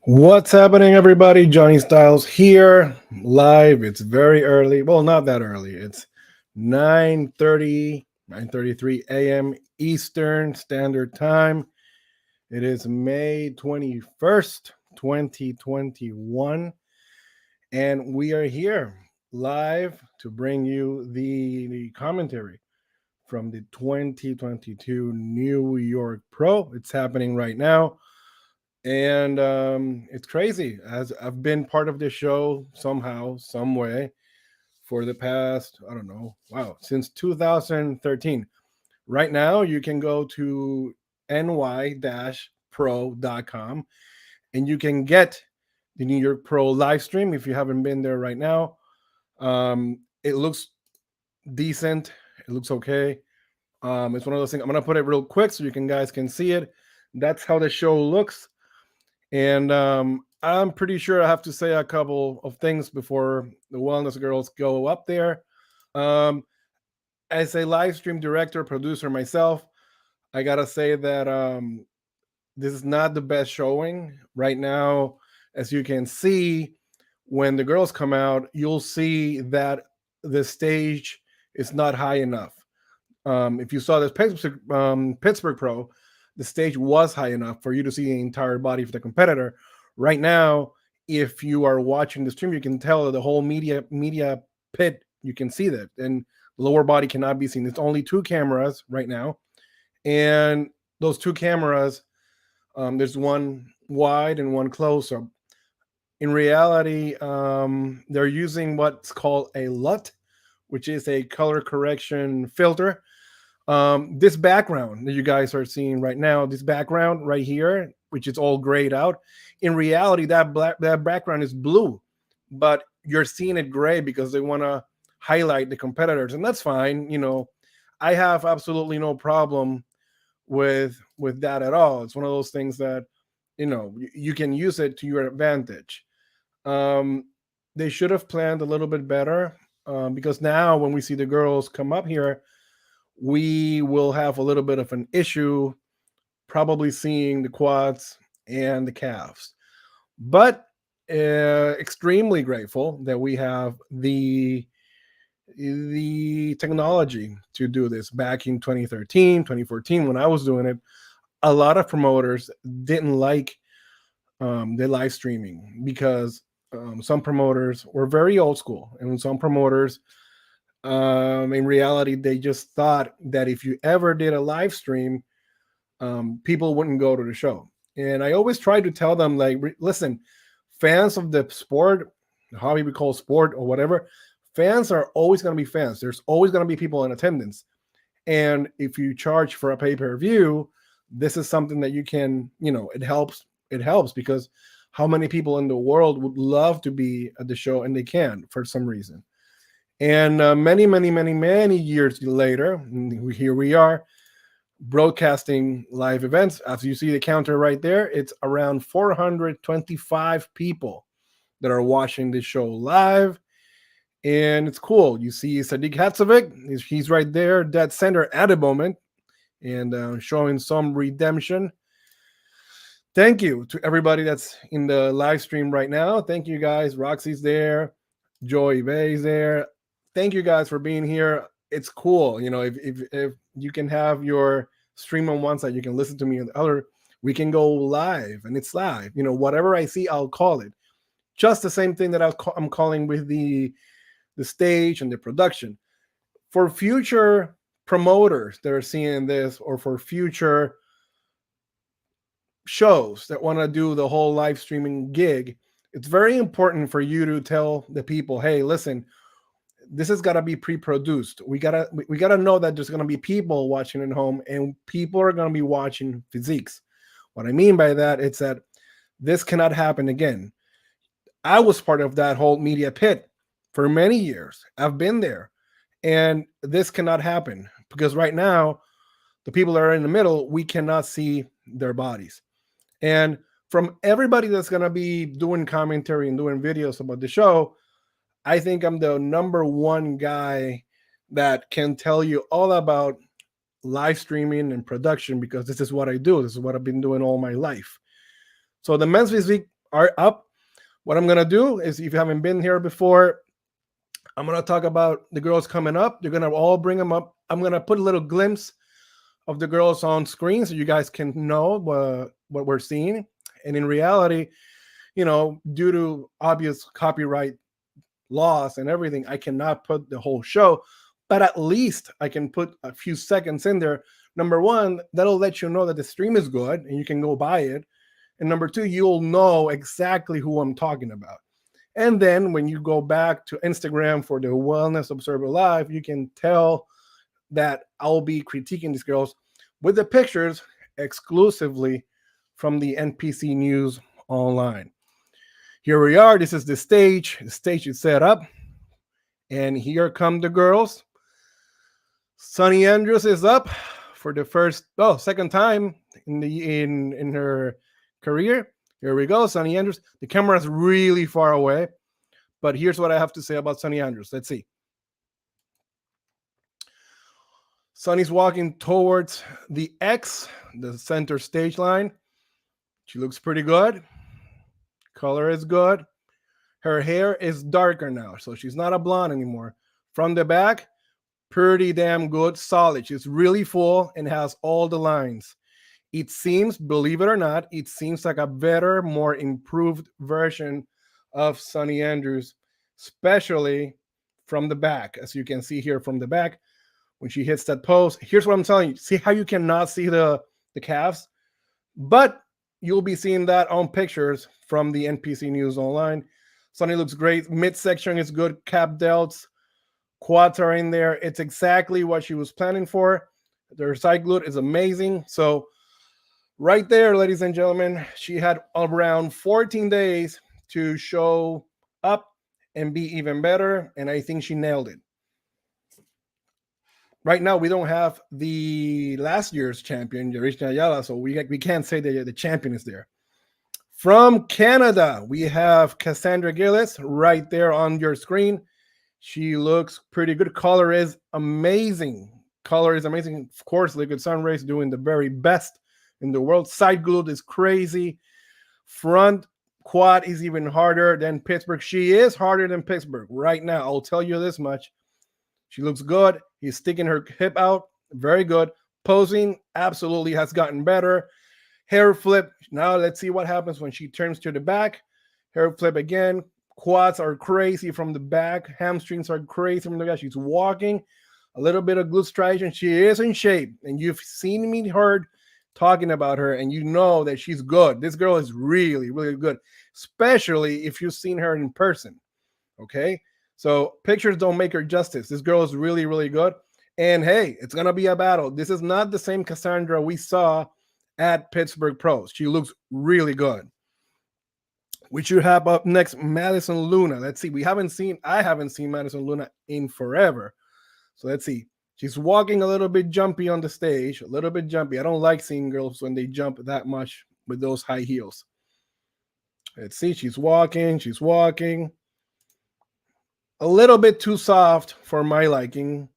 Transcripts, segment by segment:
What's happening, everybody? Johnny Styles here, live. It's very early. Well, not that early. It's 9:30, 9:33 a.m. Eastern Standard Time. It is May 21st, 2021, and we are here live to bring you the commentary from the 2022 New York Pro. It's happening right now. And it's crazy as I've been part of this show somehow, some way for the past, I don't know, wow, since 2013. Right now, you can go to ny-pro.com and you can get the New York Pro live stream if you haven't been there right now. It looks decent. It looks okay. It's one of those things. I'm gonna put it real quick so you guys can see it. That's how the show looks. And I'm pretty sure I have to say a couple of things before the Wellness Girls go up there. Um, as a live stream director, producer myself, I gotta say that this is not the best showing right now. As you can see, when the girls come out, you'll see that the stage is not high enough. If you saw this Pittsburgh Pro, the stage was high enough for you to see the entire body of the competitor. Right now, if you are watching the stream, you can tell that the whole media pit, you can see that, and lower body cannot be seen. It's only two cameras right now, and those two cameras, there's one wide and one close up. In reality, they're using what's called a LUT, which is a color correction filter. This background that you guys are seeing right now, this background right here, which is all grayed out, in reality, that background is blue, but you're seeing it gray because they want to highlight the competitors, and that's fine. I have absolutely no problem with that at all. It's one of those things that you can use it to your advantage. They should have planned a little bit better, because now when we see the girls come up here, we will have a little bit of an issue probably seeing the quads and the calves. But extremely grateful that we have the technology to do this. Back in 2013, 2014, when I was doing it, a lot of promoters didn't like the live streaming because some promoters were very old school, and some promoters, in reality, they just thought that if you ever did a live stream, people wouldn't go to the show. And I always try to tell them, like, listen, fans of the sport, the hobby we call sport or whatever, fans are always going to be fans. There's always going to be people in attendance. And if you charge for a pay-per-view, this is something that you can, it helps. It helps because how many people in the world would love to be at the show and they can't for some reason. And many, many, many, many years later, here we are broadcasting live events. As you see the counter right there, it's around 425 people that are watching this show live. And it's cool. You see Sadiq Hatzovic, he's right there, dead center at the moment, and showing some redemption. Thank you to everybody that's in the live stream right now. Thank you guys. Roxy's there. Joy Bay's there. Thank you guys for being here. It's cool. If you can have your stream on one side, you can listen to me on the other. We can go live, and it's live. Whatever I see, I'll call it. Just the same thing that I'm calling with the stage and the production. For future promoters that are seeing this, or for future shows that want to do the whole live streaming gig, it's very important for you to tell the people, hey, listen, this has got to be pre-produced. We gotta know that there's gonna be people watching at home, and people are gonna be watching physiques. What I mean by that, it's that this cannot happen again. I was part of that whole media pit for many years. I've been there, and this cannot happen because right now, the people that are in the middle, we cannot see their bodies. And from everybody that's gonna be doing commentary and doing videos about the show, I think I'm the number one guy that can tell you all about live streaming and production because this is what I do. This is what I've been doing all my life. So the men's physique are up. What I'm gonna do is, if you haven't been here before, I'm gonna talk about the girls coming up. They're gonna all bring them up. I'm gonna put a little glimpse of the girls on screen so you guys can know what we're seeing. And in reality, due to obvious copyright laws and everything, I cannot put the whole show, but at least I can put a few seconds in there. Number one, that'll let you know that the stream is good and you can go buy it. And number two, you'll know exactly who I'm talking about. And then when you go back to Instagram for the Wellness Observer Live, you can tell that I'll be critiquing these girls with the pictures exclusively from the NPC News Online. Here we are. This is the stage. The stage is set up. And here come the girls. Sunny Andrews is up for the second time in her career. Here we go, Sunny Andrews. The camera is really far away, but here's what I have to say about Sunny Andrews. Let's see. Sunny's walking towards the X, the center stage line. She looks pretty good. Color is good. Her hair is darker now, so she's not a blonde anymore. From the back, pretty damn good, solid. She's really full and has all the lines. It seems, believe it or not, it seems like a better, more improved version of Sunny Andrews, especially from the back. As you can see here from the back, when she hits that pose, here's what I'm telling you. See how you cannot see the calves? But you'll be seeing that on pictures from the NPC News Online. Sunny looks great. Midsection is good. Cap delts, quads are in there. It's exactly what she was planning for. Their side glute is amazing. So right there, ladies and gentlemen, she had around 14 days to show up and be even better, and I think she nailed it. Right now, we don't have the last year's champion, Yarishna Ayala, so we can't say that the champion is there. From Canada, we have Cassandra Gilles right there on your screen. She looks pretty good. Color is amazing. Of course, Liquid Sun Rays doing the very best in the world. Side glute is crazy. Front quad is even harder than Pittsburgh. She is harder than Pittsburgh right now. I'll tell you this much. She looks good. He's sticking her hip out. Very good. Posing absolutely has gotten better. Hair flip. Now let's see what happens when she turns to the back. Hair flip again. Quads are crazy from the back. Hamstrings are crazy from the back. She's walking. A little bit of glute striation. She is in shape. And you've seen me, heard talking about her, and you know that she's good. This girl is really, really good, especially if you've seen her in person. Okay? So pictures don't make her justice. This girl is really, really good. And hey, it's going to be a battle. This is not the same Cassandra we saw at Pittsburgh Pros. She looks really good. We should have up next Madison Luna. Let's see. I haven't seen Madison Luna in forever. So let's see. She's walking a little bit jumpy on the stage, a little bit jumpy. I don't like seeing girls when they jump that much with those high heels. Let's see. She's walking. A little bit too soft for my liking.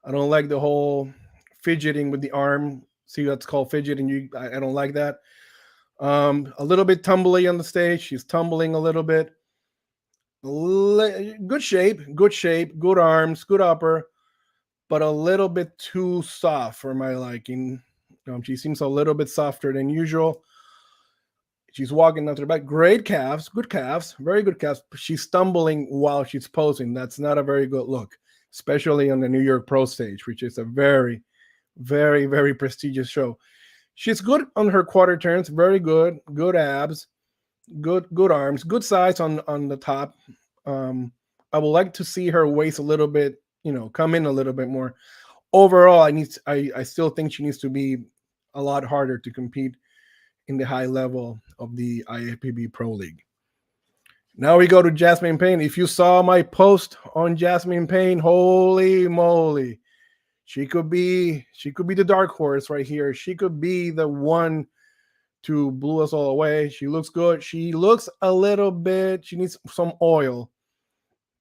I don't like the whole fidgeting with the arm. See, that's called fidgeting. I don't like that. A little bit tumbly on the stage. She's tumbling a little bit. Good shape, good arms, good upper, but a little bit too soft for my liking. She seems a little bit softer than usual. She's walking down to the back. Great calves, good calves, very good calves. She's stumbling while she's posing. That's not a very good look, especially on the New York Pro stage, which is a very, very, very prestigious show. She's good on her quarter turns, very good, good abs, good arms, good size on the top. I would like to see her waist a little bit, come in a little bit more. Overall, I still think she needs to be a lot harder to compete in the high level of the IFBB Pro League. Now we go to Jasmine Payne. If you saw my post on Jasmine Payne, holy moly. She could be the dark horse right here. She could be the one to blow us all away. She looks good. She looks a little bit, she needs some oil.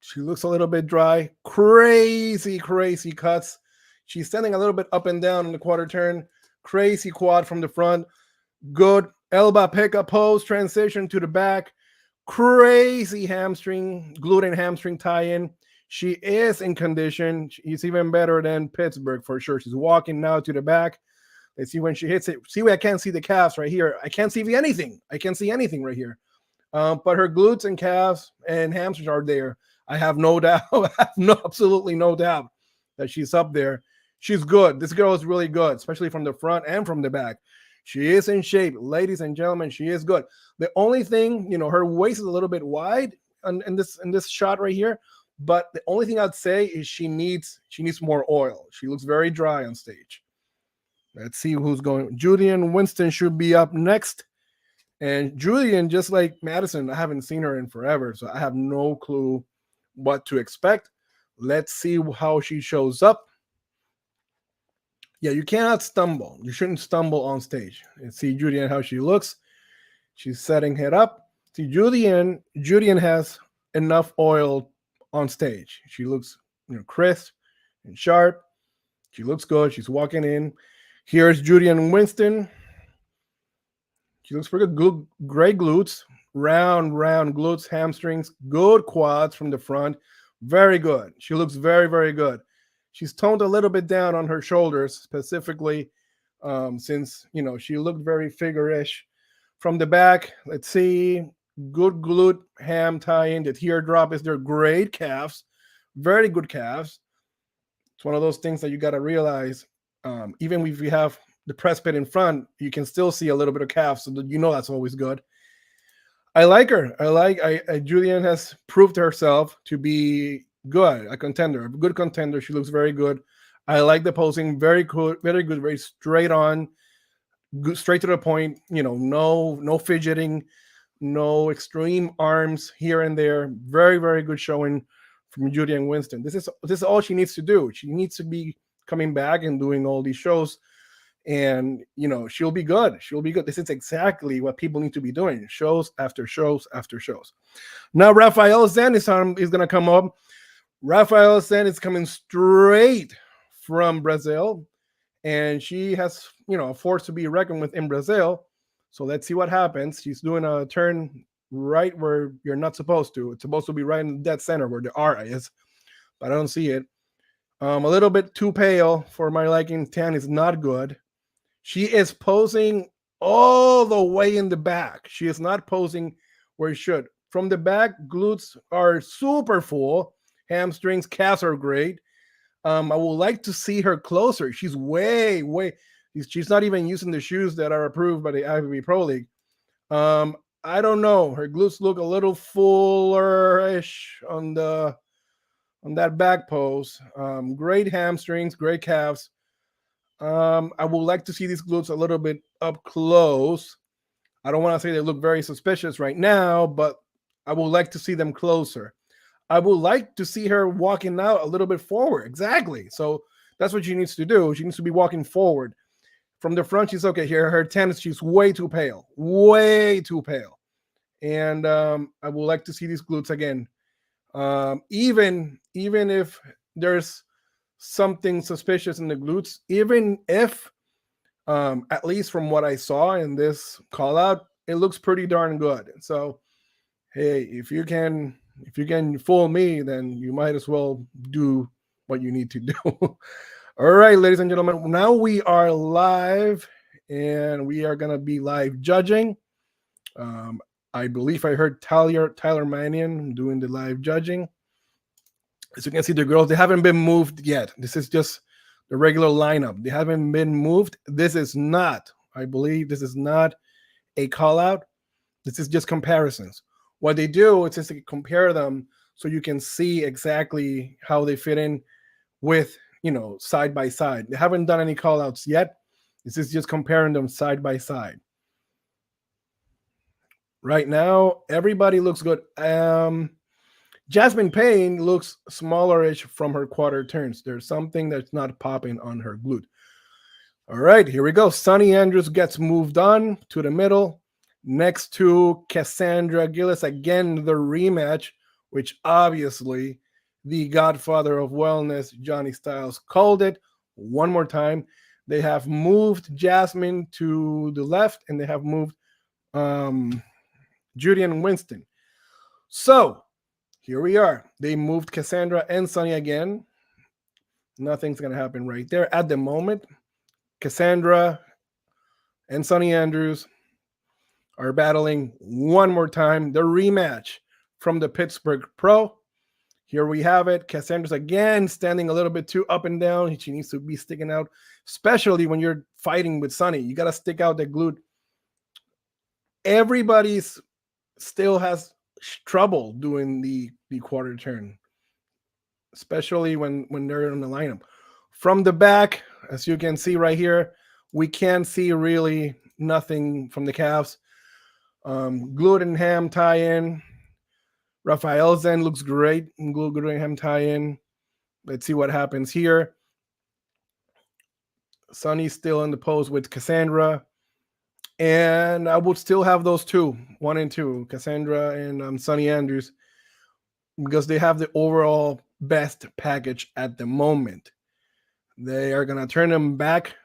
She looks a little bit dry. Crazy cuts. She's standing a little bit up and down in the quarter turn. Crazy quad from the front. Good elbow pickup pose, transition to the back. crazy hamstring, glute and hamstring tie-in. She is in condition. She's even better than Pittsburgh for sure. She's walking now to the back. Let's see when she hits it. See where I can't see the calves right here. I can't see anything. I can't see anything right here. But her glutes and calves and hamstrings are there. I have no doubt. I have absolutely no doubt that she's up there. She's good. This girl is really good, especially from the front and from the back. She is in shape, ladies and gentlemen. She is good. The only thing, her waist is a little bit wide in this shot right here. But the only thing I'd say is she needs more oil. She looks very dry on stage. Let's see who's going. Julian Winston should be up next. And Julian, just like Madison, I haven't seen her in forever, so I have no clue what to expect. Let's see how she shows up. Yeah, you cannot stumble. You shouldn't stumble on stage. And see Julian, how she looks. She's setting it up. See, Julian has enough oil on stage. She looks crisp and sharp. She looks good. She's walking in. Here's Julian Winston. She looks pretty good. Great glutes, round glutes, hamstrings, good quads from the front. Very good. She looks very, very good. She's toned a little bit down on her shoulders, specifically since, she looked very figure-ish. From the back, let's see, good glute ham tie-in. The teardrop is their great calves, very good calves. It's one of those things that you got to realize. Even if you have the press pit in front, you can still see a little bit of calf, so that's always good. I like her. Julian has proved herself to be good, a good contender. She looks very good. I like the posing, very good, very straight on, good, straight to the point. No fidgeting, no extreme arms here and there. Very, very good showing from Julian Winston. This is all she needs to do. She needs to be coming back and doing all these shows, and she'll be good. This is exactly what people need to be doing, shows after shows after shows. Now Raphaela is going to come up. Raphaela is coming straight from Brazil, and she has a force to be reckoned with in Brazil. So let's see what happens. She's doing a turn right where you're not supposed to. It's supposed to be right in the dead center where the R is, but I don't see it. A little bit too pale for my liking. Tan is not good. She is posing all the way in the back. She is not posing where it should. From the back, glutes are super full. Hamstrings, calves are great. I would like to see her closer. She's way. She's not even using the shoes that are approved by the IFBB Pro League. I don't know. Her glutes look a little fuller-ish on that back pose. Great hamstrings, great calves. I would like to see these glutes a little bit up close. I don't want to say they look very suspicious right now, but I would like to see them closer. I would like to see her walking out a little bit forward. Exactly. So that's what she needs to do. She needs to be walking forward. From the front, she's okay here. Her tennis, she's way too pale. And I would like to see these glutes again. Even if there's something suspicious in the glutes, even if at least from what I saw in this call out, it looks pretty darn good. So hey, if you can fool me, then you might as well do what you need to do. All right, ladies and gentlemen, now we are live, and we are going to be live judging. I believe I heard Tyler Mannion doing the live judging. As you can see, the girls, they haven't been moved yet. This is just the regular lineup. They haven't been moved. I believe this is not a call out. This is just comparisons. What they do is just to compare them so you can see exactly how they fit in with, side by side. They haven't done any call outs yet. This is just comparing them side by side. Right now, everybody looks good. Jasmine Payne looks smallerish from her quarter turns. There's something that's not popping on her glute. All right, here we go. Sunny Andrews gets moved on to the middle. Next to Cassandra Gilles, again, the rematch, which obviously the godfather of wellness, Johnny Styles, called it. One more time. They have moved Jasmine to the left, and they have moved Julian Winston. So here we are. They moved Cassandra and Sunny again. Nothing's going to happen right there. At the moment, Cassandra and Sunny Andrews are battling one more time. The rematch from the Pittsburgh Pro. Here we have it. Cassandra's again standing a little bit too up and down. She needs to be sticking out, especially when you're fighting with Sunny. You got to stick out the glute. Everybody's still has trouble doing the quarter turn, especially when they're in the lineup. From the back, as you can see right here, we can't see really nothing from the calves. Glute and ham tie-in. Raphaela's end looks great. Glute and ham tie-in. Let's see what happens here. Sunny's still in the pose with Cassandra. And I would still have those two, 1 and 2, Cassandra and Sunny Andrews, because they have the overall best package at the moment. They are going to turn them back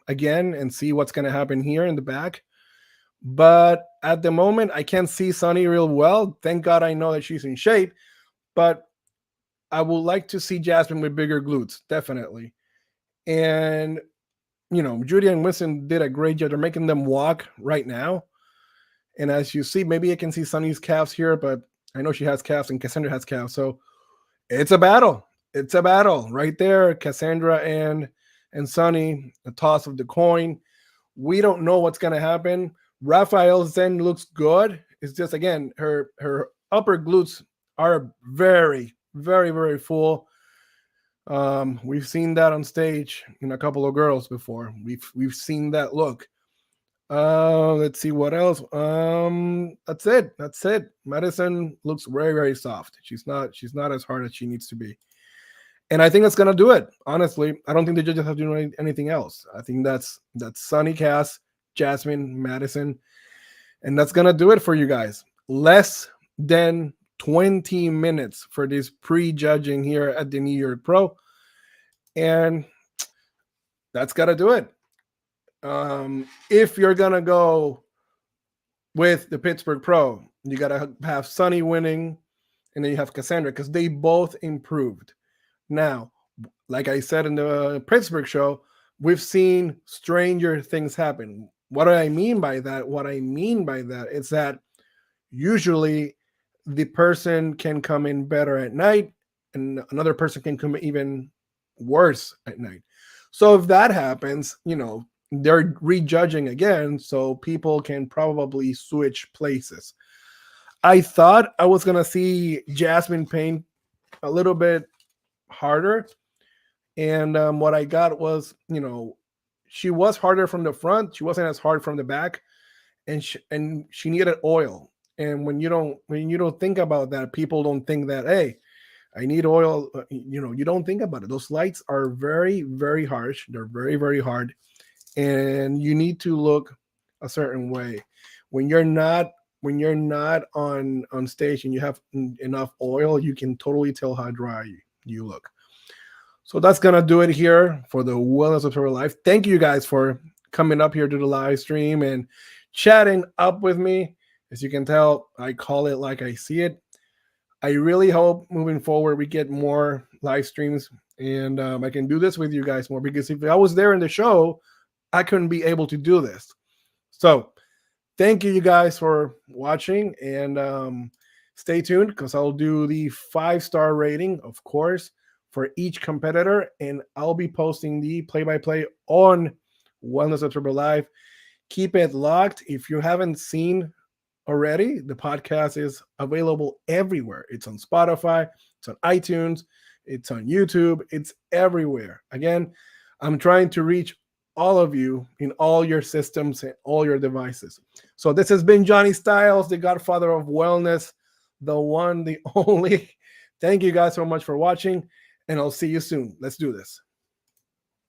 again and see what's going to happen here in the back. But at the moment, I can't see Sunny real well. Thank God I know that she's in shape. But I would like to see Jasmine with bigger glutes, definitely. And Julian Winston did a great job. They're making them walk right now. And as you see, maybe I can see Sunny's calves here, but I know she has calves and Cassandra has calves. So it's a battle. It's a battle right there. Cassandra and Sunny, the toss of the coin. We don't know what's going to happen. Raphael's then looks good. It's just, again, her upper glutes are very, very, very full. We've seen that on stage in a couple of girls before. We've seen that look. Let's see what else. That's it. Madison looks very, very soft. She's not as hard as she needs to be. And I think that's gonna do it. Honestly, I don't think the judges have to do anything else. I think that's Sunny, Cass, Jasmine, Madison, and that's gonna do it for you guys. Less than 20 minutes for this pre-judging here at the New York Pro, and that's gotta do it. If you're gonna go with the Pittsburgh Pro, you gotta have Sunny winning, and then you have Cassandra, because they both improved. Now, like I said in the Pittsburgh show, we've seen stranger things happen. What do I mean by that? What I mean by that is that usually the person can come in better at night and another person can come even worse at night. So if that happens, they're rejudging again, so people can probably switch places. I thought I was going to see Jasmine Payne a little bit harder, and what I got was, she was harder from the front. She wasn't as hard from the back, and she needed oil. And when you don't think about that, people don't think that, hey, I need oil. You don't think about it. Those lights are very, very harsh. They're very, very hard, and you need to look a certain way. When you're not on stage and you have enough oil, you can totally tell how dry you look. So that's gonna do it here for the Wellness Observer Live. Thank you guys for coming up here to the live stream and chatting up with me. As you can tell, I call it like I see it. I really hope moving forward we get more live streams, and I can do this with you guys more, because if I was there in the show, I couldn't be able to do this. So thank you guys for watching, and stay tuned, because I'll do the 5-star rating, of course, for each competitor, and I'll be posting the play-by-play on Wellness Observer Live. Keep it locked. If you haven't seen already, the podcast is available everywhere. It's on Spotify, it's on iTunes, it's on YouTube, it's everywhere. Again, I'm trying to reach all of you in all your systems and all your devices. So this has been Johnny Styles, the godfather of wellness, the one, the only. Thank you guys so much for watching, and I'll see you soon. Let's do this.